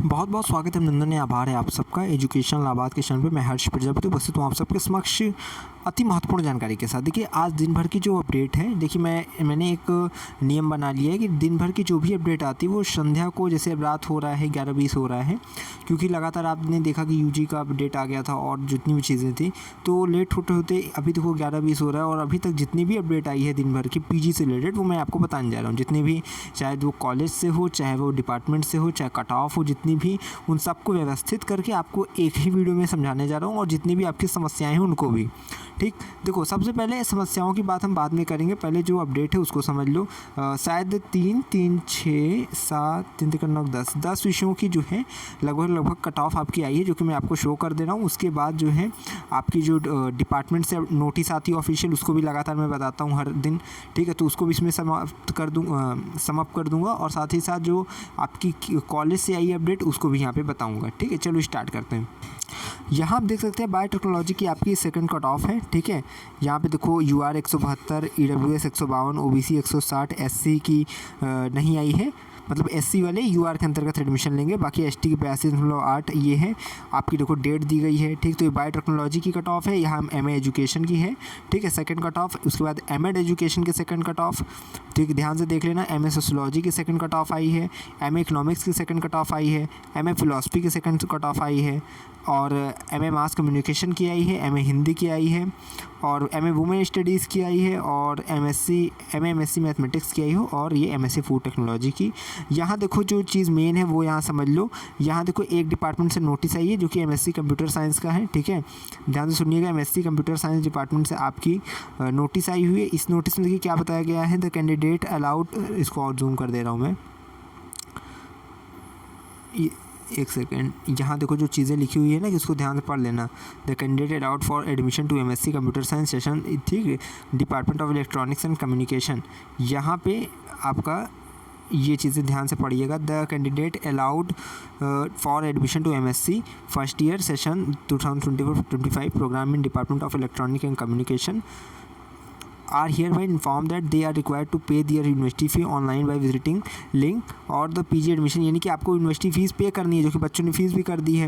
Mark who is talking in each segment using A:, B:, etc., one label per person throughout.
A: बहुत बहुत स्वागत है नंदन ने आभार है आप सबका एजुकेशन लाभार्थ के चैनल पे। मैं हर्ष प्रजापति उपस्थित हूँ आप सबके समक्ष अति महत्वपूर्ण जानकारी के साथ। देखिए आज दिन भर की जो अपडेट है, देखिए मैंने एक नियम बना लिया है कि दिन भर की जो भी अपडेट आती है वो संध्या को, जैसे अब रात हो रहा है 11:20 हो रहा है, क्योंकि लगातार आपने देखा कि यूजी का अपडेट आ गया था और जितनी भी चीज़ें थी तो लेट होते होते अभी देखो 11:20 हो रहा है। और अभी तक जितनी भी अपडेट आई है दिन भर की पीजी से रिलेटेड वो मैं आपको बताने जा रहा हूँ। जितने भी, चाहे वो कॉलेज से हो, चाहे वो डिपार्टमेंट से हो, चाहे कट ऑफ हो, जितनी भी, उन सबको व्यवस्थित करके आपको एक ही वीडियो में समझाने जा रहा हूँ। और जितनी भी आपकी समस्याएं हैं उनको भी। ठीक, देखो सबसे पहले समस्याओं की बात हम बाद में करेंगे, पहले जो अपडेट है उसको समझ लो। शायद 3, 3, 6, 7, 3, 3, 9, 10 विषयों की जो है लगभग कट ऑफ आपकी आई है, जो कि मैं आपको शो कर दे रहा हूँ। उसके बाद जो है आपकी जो डिपार्टमेंट से नोटिस आती है ऑफिशियल, उसको भी लगातार मैं बताता हूँ हर दिन। ठीक है, तो उसको भी इसमें समाप्त कर दूँगा। और साथ ही साथ जो आपकी कॉलेज से आई अपडेट उसको भी यहाँ पे बताऊँगा। ठीक है, चलो स्टार्ट करते हैं। यहाँ आप देख सकते हैं बायोटेक्नोलॉजी की आपकी सेकंड कट ऑफ है। ठीक है, यहाँ पे देखो UR 172, EWS 152, OBC 160, SC की नहीं आई है, मतलब SC वाले UR के अंतर्गत एडमिशन लेंगे। बाकी ST की 82.8 ये है आपकी, देखो डेट दी गई है। ठीक, तो ये बायोटेक्नोलॉजी की कट ऑफ है। यहाँ MA एजुकेशन की है। ठीक है, सेकंड कट ऑफ। उसके बाद MEd एजुकेशन के सेकंड कट ऑफ। ठीक, ध्यान से देख लेना। MA सोशियोलॉजी की सेकंड कट ऑफ आई है। MA इकोनॉमिक्स की सेकंड कट ऑफ आई है। MA फिलॉसफी की सेकंड कट ऑफ आई है। और MA मास कम्युनिकेशन की आई है। MA हिंदी की आई है। और MA वुमेन स्टडीज़ की आई है। और MSc मैथमेटिक्स की आई हो। और ये MSc फूड टेक्नोलॉजी की। यहाँ देखो जो चीज़ मेन है वो यहाँ समझ लो। यहाँ देखो एक डिपार्टमेंट से नोटिस आई है जो कि MSc कंप्यूटर साइंस का है। ठीक है, ध्यान से सुनिएगा। MSc कंप्यूटर साइंस डिपार्टमेंट से आपकी नोटिस आई हुई है। इस नोटिस में देखिए क्या बताया गया है। द कैंडिडेट अलाउड, इसको और जूम कर दे रहा हूँ मैं, एक सेकेंड। यहाँ देखो जो चीज़ें लिखी हुई है ना, कि इसको ध्यान से पढ़ लेना। The candidate allowed for admission to MSc computer science session, ठीक, department of electronics and communication. यहाँ पे आपका ये चीज़ें ध्यान से पढ़िएगा। The candidate allowed for admission to MSc first year session 2024-25 programme in department of electronic and communication are hereby informed that they are required to pay their university fee online by visiting link और the PG admission, यानी कि आपको university fees पे करनी है, जो कि बच्चों ने फीस भी कर दी है।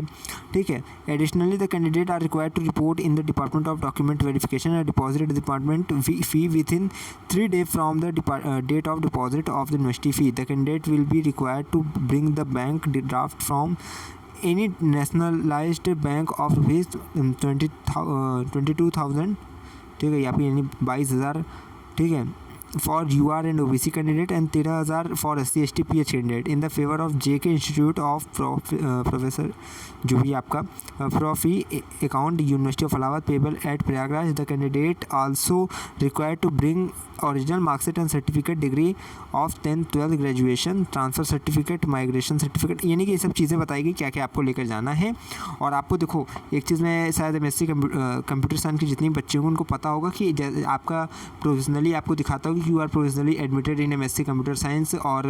A: ठीक है, additionally the candidate are required to report in the department of document verification and deposit department fee within 3 days from the date of deposit of the university fee. The candidate will be required to bring the bank draft from any nationalised bank of rupees 22,000। ठीक है, यहाँ पे यानी 22,000। ठीक है, for UR and OBC candidate and 13,000 for SC ST PH candidate in the favour of JK institute of professor, जो भी आपका प्रोफी account university of Allahabad payable at Prayagraj. The candidate also required to bring original marksheet and certificate, degree of 10th 12th graduation, transfer certificate, migration certificate, यानी कि ये सब चीज़ें बताई गई क्या क्या आपको लेकर जाना है। और आपको देखो एक चीज़ मैं शायद MSc कंप्यूटर साइंस के जितने बच्चे होंगे उनको पता होगा कि आपका प्रोविजनली आपको दिखाता होगा कि you are provisionally admitted in MSc computer science और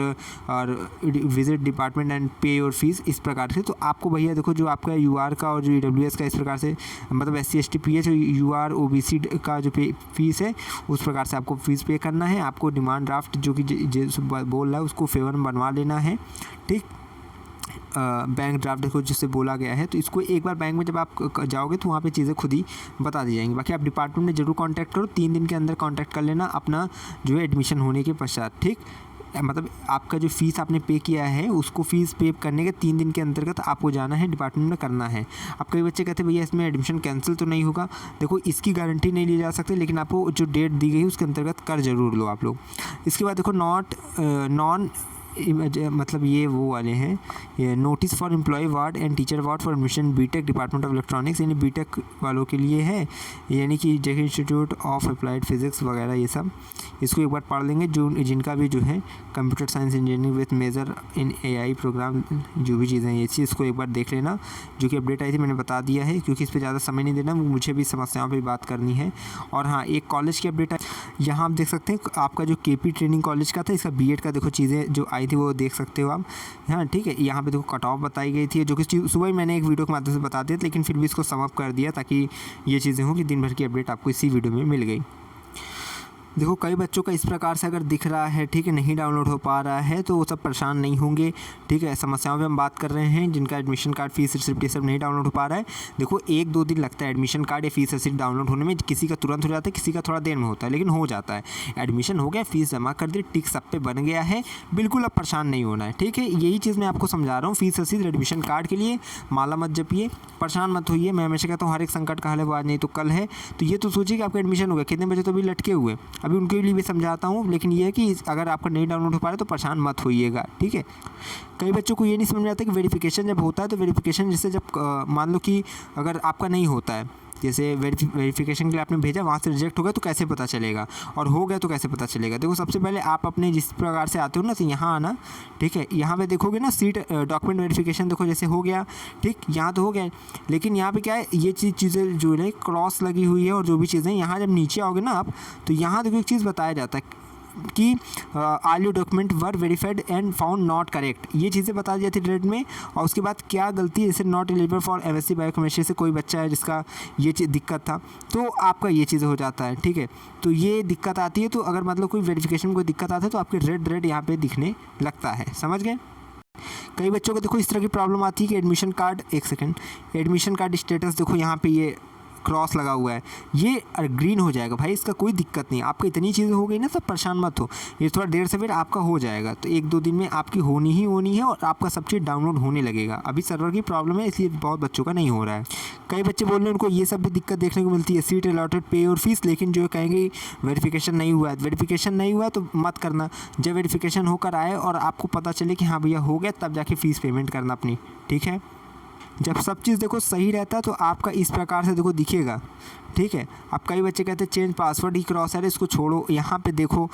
A: visit department and pay your fees, इस प्रकार से। तो आपको भैया देखो जो आपका UR का और जो EWS का इस प्रकार से, मतलब SC ST PH UR OBC का जो फीस है उस प्रकार से आपको फीस पे करना है। आपको डिमांड ड्राफ्ट जो कि बोल रहा है उसको फेवर में बनवा लेना है। ठीक, बैंक ड्राफ्ट को जिससे बोला गया है, तो इसको एक बार बैंक में जब आप जाओगे तो वहाँ पे चीज़ें खुद ही बता दी जाएंगी। बाकी आप डिपार्टमेंट में जरूर कांटेक्ट करो, 3 दिन के अंदर कांटेक्ट कर लेना अपना जो है एडमिशन होने के पश्चात। ठीक, मतलब आपका जो फ़ीस आपने पे किया है उसको फ़ीस पे करने के 3 दिन के अंतर्गत आपको जाना है डिपार्टमेंट में करना है। अब कई बच्चे कहते हैं भैया इसमें एडमिशन कैंसिल तो नहीं होगा। देखो इसकी गारंटी नहीं ली जा सकती, लेकिन आपको जो डेट दी गई है उसके अंतर्गत कर जरूर लो आप लोग। इसके बाद देखो नॉन मतलब ये वो वाले हैं, ये notice for employ ward and teacher ward for admission BTech department of electronics, यानी BTech वालों के लिए है, यानी कि JK institute of applied physics वगैरह ये सब। इसको एक बार पढ़ लेंगे जो जिनका भी जो है computer science engineering with major in AI program, जो भी चीज़ें हैं ये चीज़ इसको एक बार देख लेना। जो कि अपडेट आई थी मैंने बता दिया है, क्योंकि इस पर ज़्यादा समय नहीं देना, मुझे भी समस्याओं पर बात करनी है। और हाँ, एक कॉलेज की अपडेट है, यहाँ आप देख सकते हैं आपका जो KP ट्रेनिंग कॉलेज का था, इसका B.Ed का देखो चीज़ें जो आई थी वो देख सकते हो आप। हाँ ठीक है, यहाँ पे देखो कट ऑफ बताई गई थी, जो कि सुबह ही मैंने एक वीडियो के माध्यम से बता दिया था, लेकिन फिर भी इसको सम अप कर दिया ताकि ये चीज़ें हों कि दिन भर की अपडेट आपको इसी वीडियो में मिल गई। देखो कई बच्चों का इस प्रकार से अगर दिख रहा है, ठीक है, नहीं डाउनलोड हो पा रहा है, तो वो सब परेशान नहीं होंगे, ठीक है। समस्याओं पे हम बात कर रहे हैं जिनका एडमिशन कार्ड, फीस रिसिप्ट ये सब नहीं डाउनलोड हो पा रहा है। देखो 1-2 दिन लगता है एडमिशन कार्ड या फीस रिसिप्ट डाउनलोड होने में, किसी का तुरंत हो जाता है, किसी का थोड़ा देर में होता है, लेकिन हो जाता है। एडमिशन हो गया, फीस जमा कर दी, टिक सब पे बन गया है, बिल्कुल अब परेशान नहीं होना है, ठीक है। यही चीज़ मैं आपको समझा रहा हूँ। फीस रसीद एडमिशन कार्ड के लिए माला मत जपिए, परेशान मत होइए। मैं हमेशा कहता हूँ हर एक संकट का हल है वो आज नहीं तो कल है। तो ये तो सोचिए कि आपका एडमिशन हो गया, कितने बच्चे तो अभी लटके हुए, अभी उनके लिए भी समझाता हूँ। लेकिन ये है कि अगर आपका नहीं डाउनलोड हो पा रहा है तो परेशान मत होइएगा, ठीक है। कई बच्चों को ये नहीं समझ में आता कि वेरिफिकेशन जब होता है तो वेरिफिकेशन जैसे जब मान लो कि अगर आपका नहीं होता है, जैसे वेरिफिकेशन के लिए आपने भेजा, वहाँ से रिजेक्ट हो गया तो कैसे पता चलेगा, और हो गया तो कैसे पता चलेगा। देखो सबसे पहले आप अपने जिस प्रकार से आते हो ना, तो यहाँ आना, ठीक है। यहाँ पे देखोगे ना सीट डॉक्यूमेंट वेरिफिकेशन, देखो जैसे हो गया, ठीक, यहाँ तो हो गया, लेकिन यहाँ पे क्या है, ये चीज़ें जो है क्रॉस लगी हुई है और जो भी चीज़ें, यहाँ जब नीचे आओगे ना आप, तो यहाँ देखो एक चीज़ बताया जाता है कि all your document were verified and found not correct, ये चीज़ें बता दी जाती है रेड में। और उसके बाद क्या गलती है, जैसे not eligible for MSc biochemistry से कोई बच्चा है जिसका ये चीज़ दिक्कत था, तो आपका ये चीज़ें हो जाता है, ठीक है। तो ये दिक्कत आती है, तो अगर मतलब कोई वेरिफिकेशन में कोई दिक्कत आता है तो आपके रेड यहाँ पे दिखने लगता है, समझ गए। कई बच्चों को देखो इस तरह की प्रॉब्लम आती है कि एडमिशन कार्ड, एक सेकेंड, एडमिशन कार्ड स्टेटस देखो यहाँ पे ये क्रॉस लगा हुआ है, ये ग्रीन हो जाएगा भाई, इसका कोई दिक्कत नहीं। आपका इतनी चीज़ें हो गई ना, सब परेशान मत हो, ये थोड़ा देर से फिर आपका हो जाएगा। तो 1-2 दिन में आपकी होनी ही होनी है और आपका सब चीज़ डाउनलोड होने लगेगा। अभी सर्वर की प्रॉब्लम है, इसलिए बहुत बच्चों का नहीं हो रहा है। कई बच्चे बोल रहे हैं उनको ये सब भी दिक्कत देखने को मिलती है, सीट अलॉटेड, पे और फीस, लेकिन जो कहेंगे वेरिफिकेशन नहीं हुआ है। वेरिफिकेशन नहीं हुआ तो मत करना, जब वेरिफिकेशन होकर आए और आपको पता चले कि हाँ भैया हो गया, तब जाके फ़ीस पेमेंट करना अपनी, ठीक है। जब सब चीज़ देखो सही रहता है तो आपका इस प्रकार से देखो दिखेगा, ठीक है। अब कई बच्चे कहते हैं चेंज पासवर्ड ही क्रॉस है, इसको छोड़ो। यहाँ पे देखो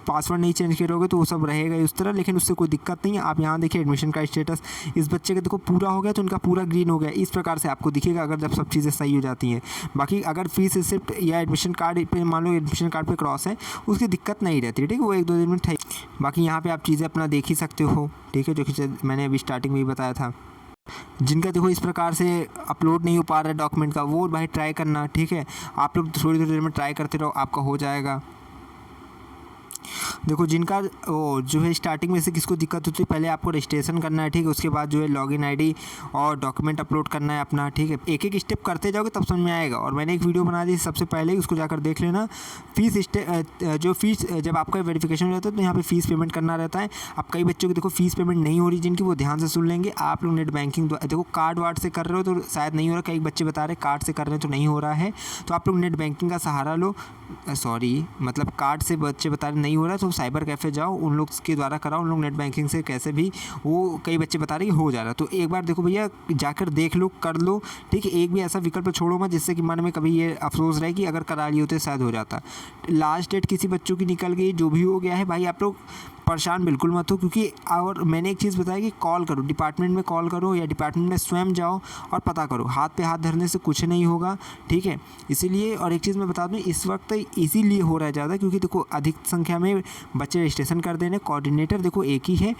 A: पासवर्ड नहीं चेंज करोगे तो वो सब रहेगा उस तरह, लेकिन उससे कोई दिक्कत नहीं है। आप यहाँ देखिए एडमिशन का स्टेटस, इस बच्चे का देखो पूरा हो गया तो उनका पूरा ग्रीन हो गया, इस प्रकार से आपको दिखेगा अगर जब सब चीज़ें सही हो जाती हैं। बाकी अगर फीस रिसिप्ट या एडमिशन कार्ड पे मान लो एडमिशन कार्ड पे क्रॉस है, उसकी दिक्कत नहीं रहती, ठीक है, वो 1-2 दिन में ठीक। बाकी यहाँ पर आप चीज़ें अपना देख ही सकते हो, ठीक है, जो कि मैंने अभी स्टार्टिंग में ही बताया था। जिनका देखो इस प्रकार से अपलोड नहीं हो पा रहा है डॉक्यूमेंट का, वो भाई ट्राई करना, ठीक है। आप लोग थोड़ी थोड़ी देर में ट्राई करते रहो, आपका हो जाएगा। देखो जिनका वो जो है स्टार्टिंग में से किसको दिक्कत होती है, पहले आपको रजिस्ट्रेशन करना है, ठीक है। उसके बाद जो है लॉगिन आईडी और डॉक्यूमेंट अपलोड करना है अपना, ठीक है। एक एक स्टेप करते जाओगे तब समझ में आएगा। और मैंने एक वीडियो बना दी सबसे पहले, उसको जाकर देख लेना। फीस जो फीस जब आपका वेरिफिकेशन हो जाता है तो यहाँ पे फ़ीस पेमेंट करना रहता है। अब कई बच्चों की देखो फ़ीस पेमेंट नहीं हो रही, जिनकी वो ध्यान से सुन लेंगे। आप लोग नेट बैंकिंग देखो कार्ड वार्ड से कर रहे हो तो शायद नहीं हो रहा, कई बच्चे बता रहे कार्ड से कर रहे हैं तो नहीं हो रहा है, तो आप लोग नेट बैंकिंग का सहारा लो। सॉरी मतलब कार्ड से बच्चे बता रहे नहीं हो रहा तो साइबर कैफ़े जाओ, उन लोग के द्वारा कराओ, उन लोग नेट बैंकिंग से कैसे भी, वो कई बच्चे बता रहे हैं हो जा रहा है। तो एक बार देखो भैया जाकर देख लो, कर लो, ठीक है। एक भी ऐसा विकल्प छोड़ो मत जिससे कि मन में कभी ये अफसोस रहे कि अगर करा लिए होते शायद हो जाता। लास्ट डेट किसी बच्चों की निकल गई, जो भी हो गया है भाई, आप लोग परेशान बिल्कुल मत हो, क्योंकि और मैंने एक चीज़ बताई कि कॉल करो, डिपार्टमेंट में कॉल करो या डिपार्टमेंट में स्वयं जाओ और पता करो। हाथ पे हाथ धरने से कुछ नहीं होगा, ठीक है। इसीलिए और एक चीज़ मैं बता दूं, इस वक्त इसीलिए हो रहा है ज़्यादा क्योंकि देखो अधिक संख्या में बच्चे रजिस्ट्रेशन कर दे रहे हैं। कोऑर्डिनेटर देखो एक ही है,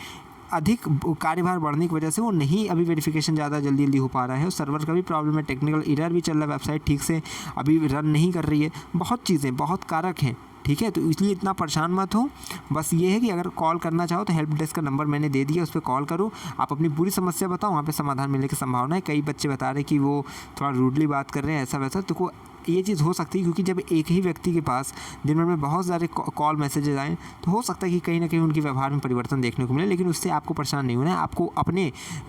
A: अधिक कार्यभार बढ़ने की वजह से वो नहीं अभी वेरिफिकेशन ज़्यादा जल्दी हो पा रहा है। और सर्वर का भी प्रॉब्लम है, टेक्निकल एरर भी चल रहा है, वेबसाइट ठीक से अभी रन नहीं कर रही है। बहुत चीज़ें, बहुत कारक हैं, ठीक है। तो इसलिए इतना परेशान मत हो। बस ये है कि अगर कॉल करना चाहो तो हेल्प डेस्क का नंबर मैंने दे दिया, उस पर कॉल करो, आप अपनी पूरी समस्या बताओ, वहाँ पे समाधान मिलने की संभावना है। कई बच्चे बता रहे कि वो थोड़ा रूडली बात कर रहे हैं, ऐसा वैसा, तो ये चीज़ हो सकती है क्योंकि जब एक ही व्यक्ति के पास दिन भर में बहुत सारे कॉल मैसेजेस आएँ तो हो सकता है कि कहीं ना कहीं उनके व्यवहार में परिवर्तन देखने को मिले। लेकिन उससे आपको परेशान नहीं होना है, आपको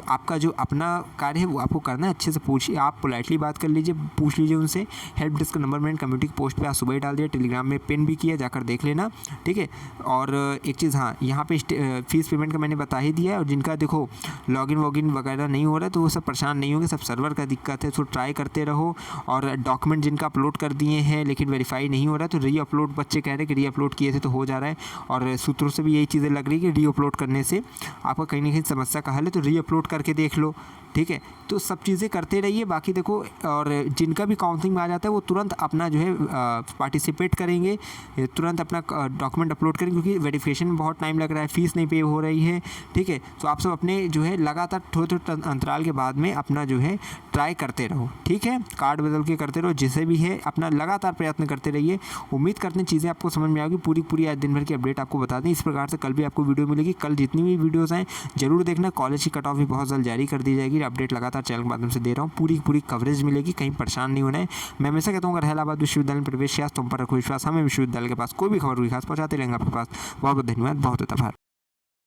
A: आपका जो अपना कार्य है वो आपको करना है। अच्छे से पूछिए, आप पोलाइटली बात कर लीजिए, पूछ लीजिए उनसे। हेल्प डेस्क का नंबर मैंने कम्युनिटी पोस्ट पर आज सुबह ही डाल दिया, टेलीग्राम में पिन भी किया, जाकर देख लेना, ठीक है। और एक चीज़, हाँ, यहाँ पे फीस पेमेंट का मैंने बता ही दिया है। और जिनका देखो लॉगिन वॉगिन वगैरह नहीं हो रहा है तो वो सब परेशान नहीं होंगे, सब सर्वर का दिक्कत है, तो ट्राई करते रहो। और डॉक्यूमेंट जिनका अपलोड कर दिए हैं लेकिन वेरीफाई नहीं हो रहा है तो री अपलोड, बच्चे कह रहे हैं कि री अपलोड किए थे तो हो जा रहा है। और सूत्रों से भी यही चीज़ें लग रही है कि री अपलोड करने से आपका कहीं ना कहीं समस्या का हल है, तो री अपलोड करके देख लो, ठीक है। तो सब चीज़ें करते रहिए। बाकी देखो, और जिनका भी काउंसलिंग में आ जाता है वो तुरंत अपना जो है पार्टिसिपेट करेंगे, तुरंत अपना डॉक्यूमेंट अपलोड करेंगे, क्योंकि वेरिफिकेशन में बहुत टाइम लग रहा है, फीस नहीं पे हो रही है, ठीक है। तो आप सब अपने जो है लगातार थोड़े थोड़े अंतराल के बाद में अपना जो है ट्राई करते रहो, ठीक है। कार्ड बदल के करते रहो, जिसे भी भी है, अपना लगातार प्रयत्न करते रहिए। उम्मीद करते हैं चीज़ें आपको समझ में आएगी, पूरी आज दिन भर की अपडेट आपको बता दें। इस प्रकार से कल भी आपको वीडियो मिलेगी। कल जितनी भी वीडियोज़ हैं जरूर देखना। कॉलेज की कट ऑफ भी बहुत जल्द जारी कर दी जाएगी। अपडेट लगातार चैनल के माध्यम से दे रहा हूँ, पूरी कवरेज मिलेगी, कहीं परेशान नहीं होना है। मैं हमेशा कहता हूँ अगर इलाहाबाद विश्वविद्यालय में प्रवेश किया तुम पर रखो विश्वास, हमें विश्वविद्यालय के पास कोई भी खबर हुई खास पहुँचाते रहेंगे आपके पास। बहुत बहुत धन्यवाद, बहुत आभार।